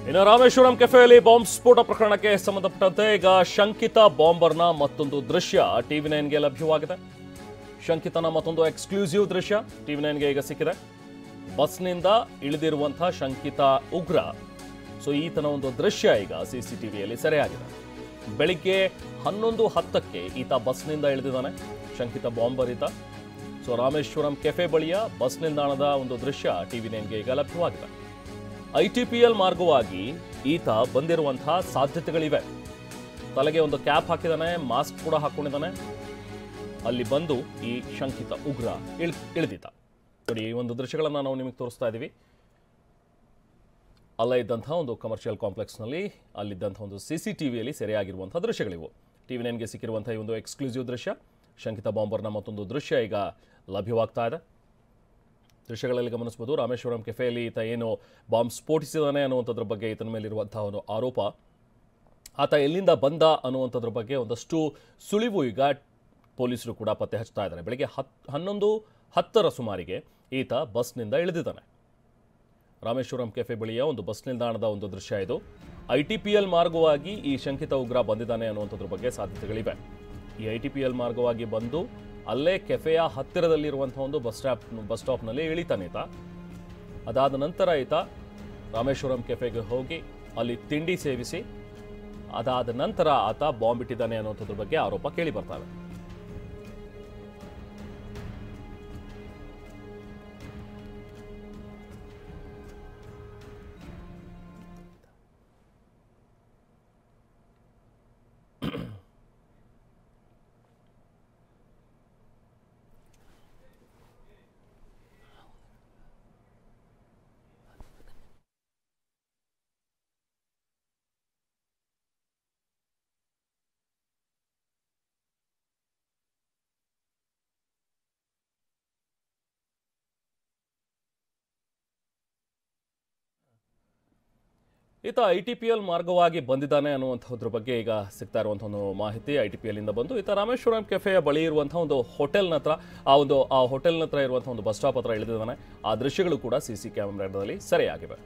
ಇನ್ನು ರಾಮೇಶ್ವರಂ ಕೆಫೆಯಲ್ಲಿ ಬಾಂಬ್ ಸ್ಫೋಟ ಪ್ರಕರಣಕ್ಕೆ ಸಂಬಂಧಪಟ್ಟಂತೆ ಈಗ ಶಂಕಿತ ಬಾಂಬರ್ನ ಮತ್ತೊಂದು ದೃಶ್ಯ ಟಿವಿ ನೈನ್ಗೆ ಲಭ್ಯವಾಗಿದೆ. ಶಂಕಿತನ ಮತ್ತೊಂದು ಎಕ್ಸ್ಕ್ಲೂಸಿವ್ ದೃಶ್ಯ ಟಿವಿ ನೈನ್ಗೆ ಈಗ ಸಿಕ್ಕಿದೆ. ಬಸ್ನಿಂದ ಇಳಿದಿರುವಂತಹ ಶಂಕಿತ ಉಗ್ರ. ಸೊ ಈತನ ಒಂದು ದೃಶ್ಯ ಈಗ ಸಿಸಿಟಿವಿಯಲ್ಲಿ ಸೆರೆಯಾಗಿದೆ. ಬೆಳಿಗ್ಗೆ 11:10ಕ್ಕೆ ಈತ ಬಸ್ನಿಂದ ಇಳಿದಿದ್ದಾನೆ. ಶಂಕಿತ ಬಾಂಬರ್ ಈತ. ಸೊ ರಾಮೇಶ್ವರಂ ಕೆಫೆ ಬಳಿಯ ಬಸ್ ನಿಲ್ದಾಣದ ಒಂದು ದೃಶ್ಯ ಟಿವಿ ನೈನ್ಗೆ ಈಗ ಲಭ್ಯವಾಗಿದೆ. ITPL ಮಾರ್ಗವಾಗಿ ಈತ ಬಂದಿರುವಂತಹ ಸಾಧ್ಯತೆಗಳಿವೆ. ತಲೆಗೆ ಒಂದು ಕ್ಯಾಪ್ ಹಾಕಿದಾನೆ, ಮಾಸ್ಕ್ ಕೂಡ ಹಾಕೊಂಡಿದ್ದಾನೆ. ಅಲ್ಲಿ ಬಂದು ಈ ಶಂಕಿತ ಉಗ್ರ ಇಳಿದಿದ್ದ. ನೋಡಿ, ಈ ಒಂದು ದೃಶ್ಯಗಳನ್ನು ನಾವು ನಿಮಗೆ ತೋರಿಸ್ತಾ ಇದ್ದೀವಿ. ಅಲ್ಲೇ ಇದ್ದಂತಹ ಒಂದು ಕಮರ್ಷಿಯಲ್ ಕಾಂಪ್ಲೆಕ್ಸ್ನಲ್ಲಿ ಅಲ್ಲಿದ್ದಂಥ ಒಂದು CCTVಯಲ್ಲಿ ಸೆರೆಯಾಗಿರುವಂಥ ದೃಶ್ಯಗಳಿವು. ಟಿವಿ ನೈನ್ಗೆ ಸಿಕ್ಕಿರುವಂಥ ಈ ಒಂದು ಎಕ್ಸ್ಕ್ಲೂಸಿವ್ ದೃಶ್ಯ, ಶಂಕಿತ ಬಾಂಬರ್ನ ಮತ್ತೊಂದು ದೃಶ್ಯ ಈಗ ಲಭ್ಯವಾಗ್ತಾ ಇದೆ. ದೃಶ್ಯಗಳಲ್ಲಿ ಗಮನಿಸಬಹುದು. ರಾಮೇಶ್ವರಂ ಕೆಫೆಯಲ್ಲಿ ಈತ ಏನು ಬಾಂಬ್ ಸ್ಫೋಟಿಸಿದಾನೆ ಅನ್ನುವಂಥದ್ರ ಬಗ್ಗೆ ಈತನ ಮೇಲಿರುವಂತಹ ಒಂದು ಆರೋಪ, ಆತ ಎಲ್ಲಿಂದ ಬಂದ ಅನ್ನುವಂಥದ್ರ ಬಗ್ಗೆ ಒಂದಷ್ಟು ಸುಳಿವು ಈಗ ಪೊಲೀಸರು ಕೂಡ ಪತ್ತೆ ಹಚ್ತಾ ಇದ್ದಾರೆ. ಬೆಳಗ್ಗೆ 11:10ರ ಸುಮಾರಿಗೆ ಈತ ಬಸ್ನಿಂದ ಇಳಿದಿದ್ದಾನೆ. ರಾಮೇಶ್ವರಂ ಕೆಫೆ ಬಳಿಯ ಒಂದು ಬಸ್ ನಿಲ್ದಾಣದ ಒಂದು ದೃಶ್ಯ ಇದು. ITPL ಮಾರ್ಗವಾಗಿ ಈ ಶಂಕಿತ ಉಗ್ರ ಬಂದಿದ್ದಾನೆ ಅನ್ನುವಂಥದ್ರ ಬಗ್ಗೆ ಸಾಧ್ಯತೆಗಳಿವೆ. ಈ ITPL ಮಾರ್ಗವಾಗಿ ಬಂದು ಅಲ್ಲೇ ಕೆಫೆಯ ಹತ್ತಿರದಲ್ಲಿರುವಂತಹ ಒಂದು ಬಸ್ ಸ್ಟಾಪ್ನಲ್ಲಿ ಇಳಿತಾನೆ ಈತ. ಅದಾದ ನಂತರ ಈತ ರಾಮೇಶ್ವರಂ ಕೆಫೆಗೆ ಹೋಗಿ ಅಲ್ಲಿ ತಿಂಡಿ ಸೇವಿಸಿ ಅದಾದ ನಂತರ ಆತ ಬಾಂಬ್ ಇಟ್ಟಿದ್ದಾನೆ ಅನ್ನುವಂಥದ್ರ ಬಗ್ಗೆ ಆರೋಪ ಕೇಳಿ ಬರ್ತಾವೆ. ಈತ ITPL ಮಾರ್ಗವಾಗಿ ಬಂದಿದ್ದಾನೆ ಅನ್ನುವಂಥದ್ರ ಬಗ್ಗೆ ಈಗ ಸಿಗ್ತಾ ಇರುವಂಥ ಒಂದು ಮಾಹಿತಿ. ITPL ಇಂದ ಬಂದು ಈತ ರಾಮೇಶ್ವರಂ ಕೆಫೆಯ ಬಳಿ ಇರುವಂಥ ಒಂದು ಹೋಟೆಲ್ನ ಹತ್ರ ಆ ಹೋಟೆಲ್ನ ಹತ್ರ ಇರುವಂಥ ಒಂದು ಬಸ್ ಸ್ಟಾಪ್ ಹತ್ರ ಇಳಿದಿದ್ದಾನೆ. ಆ ದೃಶ್ಯಗಳು ಕೂಡ CC ಕ್ಯಾಮೆರಾದಲ್ಲಿ ಸೆರೆಯಾಗಿವೆ.